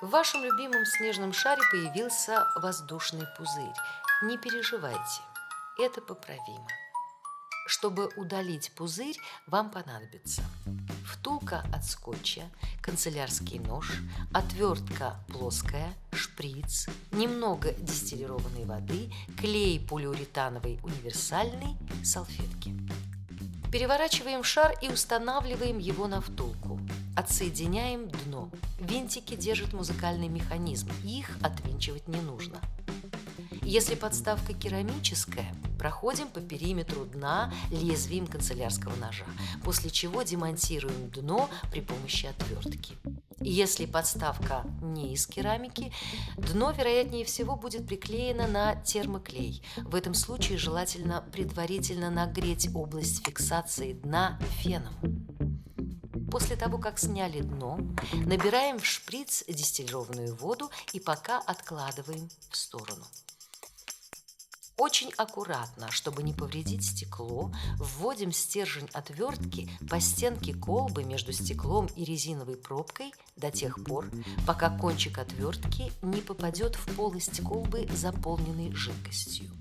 В вашем любимом снежном шаре появился воздушный пузырь. Не переживайте, это поправимо. Чтобы удалить пузырь, вам понадобится втулка от скотча, канцелярский нож, отвертка плоская, шприц, немного дистиллированной воды, клей полиуретановый универсальный, салфетки. Переворачиваем шар и устанавливаем его на втулку. Отсоединяем дно. Винтики держат музыкальный механизм, их отвинчивать не нужно. Если подставка керамическая, проходим по периметру дна лезвием канцелярского ножа, после чего демонтируем дно при помощи отвертки. Если подставка не из керамики, дно, вероятнее всего, будет приклеено на термоклей. В этом случае желательно предварительно нагреть область фиксации дна феном. После того, как сняли дно, набираем в шприц дистиллированную воду и пока откладываем в сторону. Очень аккуратно, чтобы не повредить стекло, вводим стержень отвертки по стенке колбы между стеклом и резиновой пробкой до тех пор, пока кончик отвертки не попадет в полость колбы, заполненной жидкостью.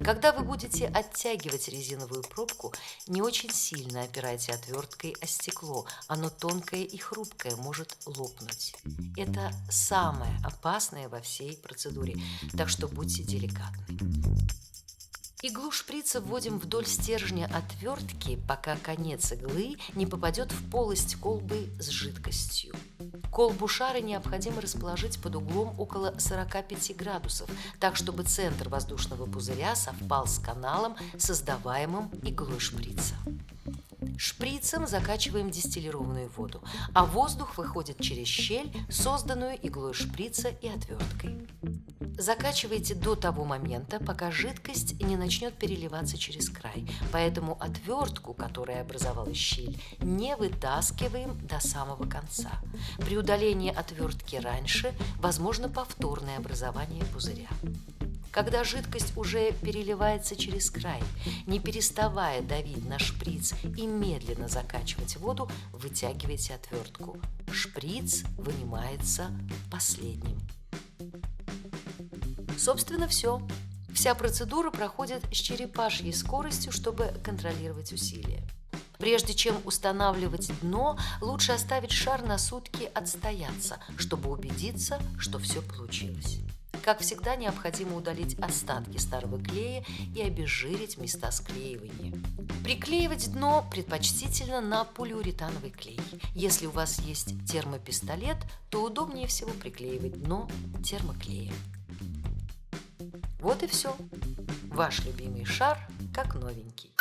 Когда вы будете оттягивать резиновую пробку, не очень сильно опирайте отверткой о стекло, оно тонкое и хрупкое, может лопнуть. Это самое опасное во всей процедуре, так что будьте деликатны. Иглу шприца вводим вдоль стержня отвертки, пока конец иглы не попадет в полость колбы с жидкостью. Колбу шара необходимо расположить под углом около 45 градусов, так чтобы центр воздушного пузыря совпал с каналом, создаваемым иглой шприца. Шприцем закачиваем дистиллированную воду, а воздух выходит через щель, созданную иглой шприца и отверткой. Закачивайте до того момента, пока жидкость не начнет переливаться через край, поэтому отвертку, которая образовала щель, не вытаскиваем до самого конца. При удалении отвертки раньше возможно повторное образование пузыря. Когда жидкость уже переливается через край, не переставая давить на шприц и медленно закачивать воду, вытягивайте отвертку. Шприц вынимается последним. Собственно, все. Вся процедура проходит с черепашьей скоростью, чтобы контролировать усилия. Прежде чем устанавливать дно, лучше оставить шар на сутки отстояться, чтобы убедиться, что все получилось. Как всегда, необходимо удалить остатки старого клея и обезжирить места склеивания. Приклеивать дно предпочтительно на полиуретановый клей. Если у вас есть термопистолет, то удобнее всего приклеивать дно термоклеем. Вот и все. Ваш любимый шар как новенький.